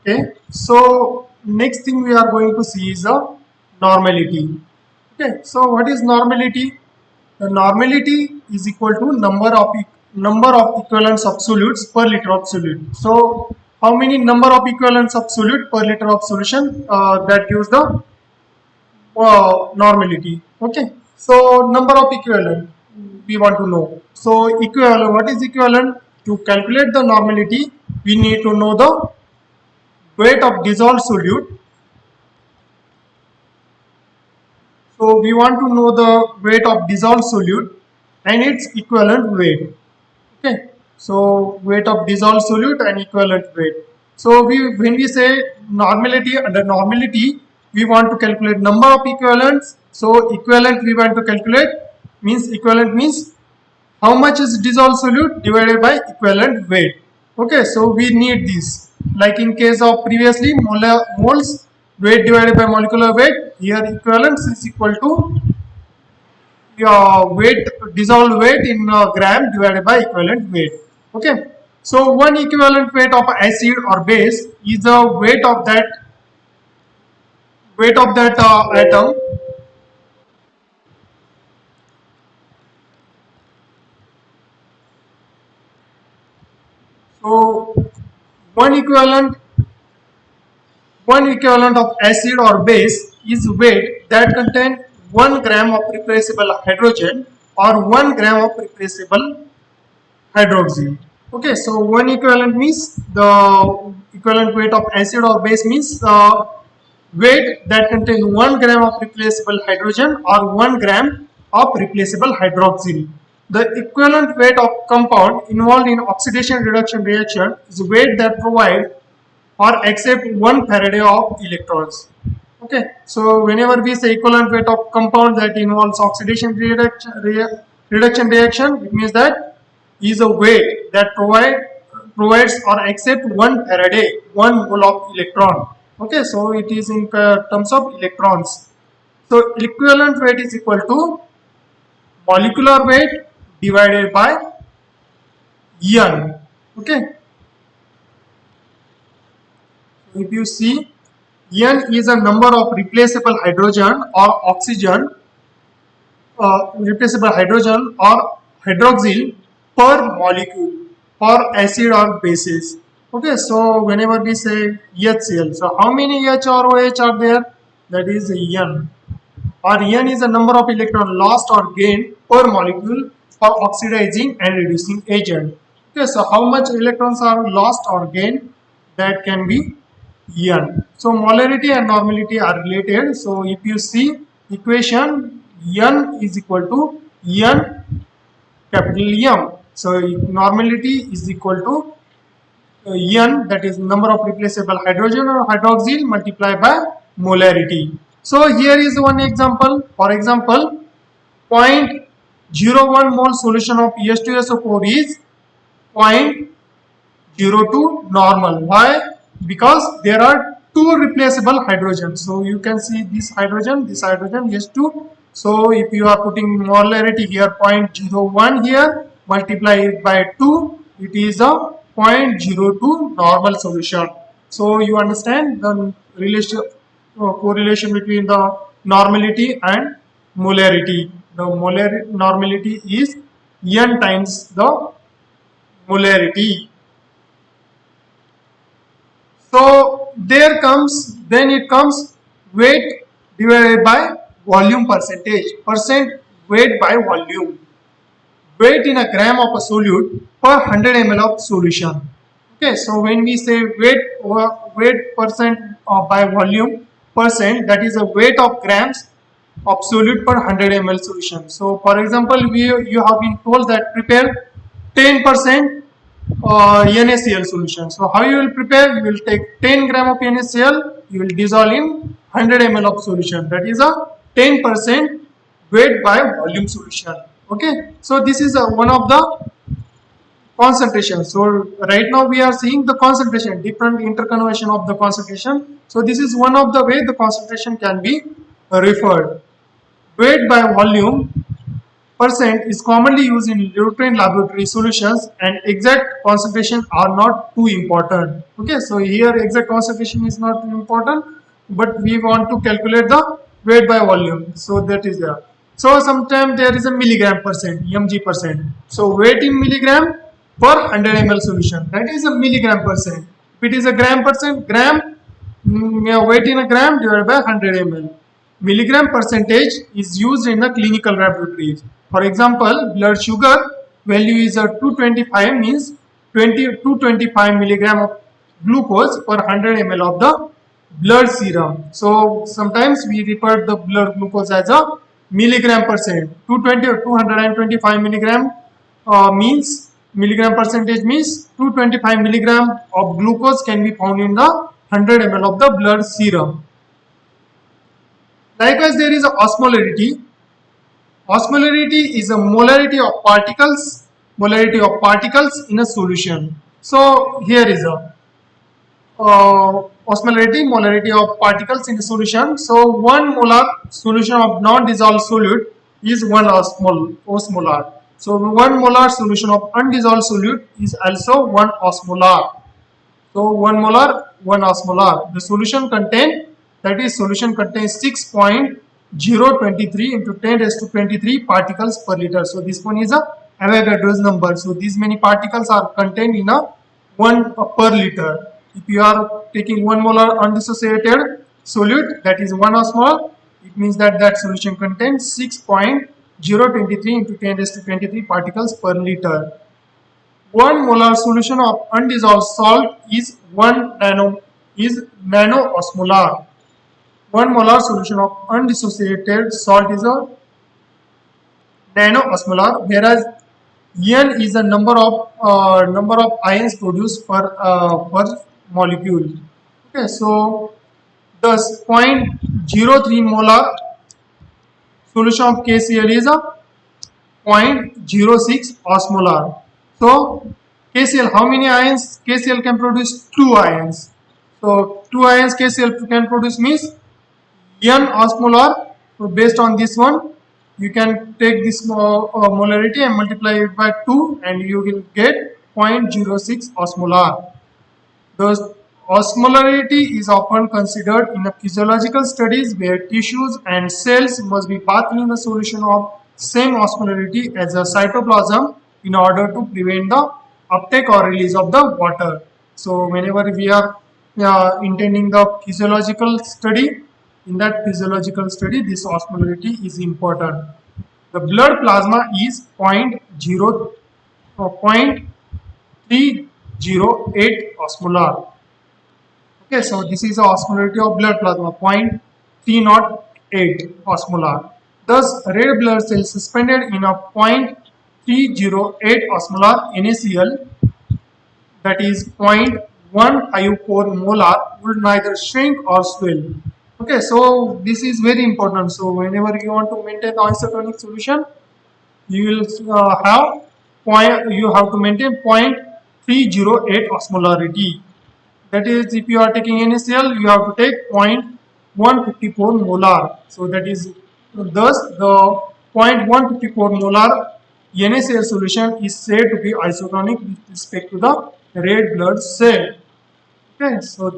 Okay, so next thing we are going to see is a normality. Okay, so what is normality? The normality is equal to number of equivalent of solutes per liter of solute. So how many number of equivalents of solute per liter of solution, that gives the normality. Okay, so number of equivalent we want to know. So equivalent, what is equivalent? To calculate the normality, we need to know the weight of dissolved solute. So we want to know the weight of dissolved solute and its equivalent weight. Okay, so weight of dissolved solute and equivalent weight. So when we say normality, under normality we want to calculate number of equivalents. So equivalent we want to calculate means equivalent means how much is dissolved solute divided by equivalent weight. Okay, so we need this. Like in case of previously moles weight divided by molecular weight, here equivalence is equal to weight, dissolved weight in gram divided by equivalent weight. Okay, so one equivalent weight of acid or base is the weight of that atom. So one equivalent one equivalent of acid or base is weight that contain 1 gram of replaceable hydrogen or 1 gram of replaceable hydroxyl. Okay, so one equivalent means the equivalent weight of acid or base means weight that contains 1 gram of replaceable hydrogen or 1 gram of replaceable hydroxyl. The equivalent weight of compound involved in oxidation reduction reaction is weight that provide or accept 1 Faraday of electrons. Okay, so whenever we say equivalent weight of compound that involves oxidation reduction reaction, it means that is a weight that provides or accept 1 Faraday, 1 mole of electron. Okay, so it is in terms of electrons. So equivalent weight is equal to molecular weight divided by N. Okay, if you see, N is a number of replaceable hydrogen or oxygen, replaceable hydrogen or hydroxyl per molecule for acid or bases. Okay, so whenever we say HCl, so how many H or OH are there? That is N. Or N is a number of electron lost or gained per molecule for oxidizing and reducing agent. Okay, so how much electrons are lost or gained? That can be N. So molarity and normality are related. So if you see equation, N is equal to N capital M. So normality is equal to N, that is number of replaceable hydrogen or hydroxyl multiplied by molarity. So here is one example. For example, 0.01 mole solution of H2SO4 is 0.02 normal. Why? Because there are two replaceable hydrogens. So you can see this hydrogen H2. So if you are putting molarity here 0.01 here, multiply it by 2, it is a 0.02 normal solution. So you understand the correlation between the normality and molarity. The normality is N times the molarity. So then it comes weight divided by volume percentage. Percent weight by volume. Weight in a gram of a solute per 100 ml of solution. Okay, so when we say weight percent by volume percent, that is a weight of grams of solute per 100 ml solution. So for example, you have been told that prepare 10% NaCl solution. So how you will prepare? You will take 10 gram of NaCl, you will dissolve in 100 ml of solution. That is a 10% weight by volume solution. Okay, so this is one of the concentration. So right now we are seeing the concentration, different interconversion of the concentration. So this is one of the way the concentration can be referred. Weight by volume percent is commonly used in routine laboratory solutions, and exact concentration are not too important. Okay, so here exact concentration is not important, but we want to calculate the weight by volume. So that is there. So sometimes there is a milligram percent, mg percent. So weight in milligram per 100 ml solution. That is a milligram percent. If it is a gram percent, weight in a gram divided by 100 ml. Milligram percentage is used in the clinical laboratories. For example, blood sugar value is a 225 means 225 milligram of glucose per 100 ml of the blood serum. So sometimes we refer the blood glucose as a milligram percent. 220 or 225 milligram means milligram percentage means 225 milligram of glucose can be found in the 100 ml of the blood serum. Likewise, there is a osmolarity. Osmolarity is a molarity of particles in a solution. So here is a molarity of particles in a solution. So 1 molar solution of non-dissolved solute is 1 osmolar. So 1 molar solution of undissolved solute is also 1 osmolar. So 1 molar, 1 osmolar. The solution contains 6.023 into 10 raised to 23 particles per liter. So this one is a Avogadro's number. So these many particles are contained in a 1 per liter. If you are taking 1 molar undissociated solute, that is 1 osmolar, it means that solution contains 6.023 into 10 raised to 23 particles per liter. 1 molar solution of undissolved salt is 1 nanoosmolar. 1 molar solution of undissociated salt is a nanoosmolar, whereas N is the number of ions produced per molecule. Okay, so thus 0.03 molar solution of KCl is a 0.06 osmolar. So KCl, how many ions KCl can produce? 2 ions. So 2 ions KCl can produce means N osmolar. So based on this one, you can take this molarity and multiply it by 2 and you will get 0.06 osmolar. Thus, osmolarity is often considered in the physiological studies where tissues and cells must be bathed in a solution of same osmolarity as a cytoplasm in order to prevent the uptake or release of the water. So whenever we are intending the physiological study, in that physiological study this osmolarity is important. The blood plasma is 0.308 osmolar. Okay, so this is the osmolarity of blood plasma, 0.308 osmolar. Thus, red blood cells suspended in a 0.308 osmolar NaCl, that is 0.154 molar, will neither shrink or swell. Okay, so this is very important. So whenever you want to maintain the isotonic solution, you will have to maintain 0.308 osmolarity. That is, if you are taking NaCl, you have to take 0.154 molar. So that is, thus the 0.154 molar NaCl solution is said to be isotonic with respect to the red blood cell. Okay, so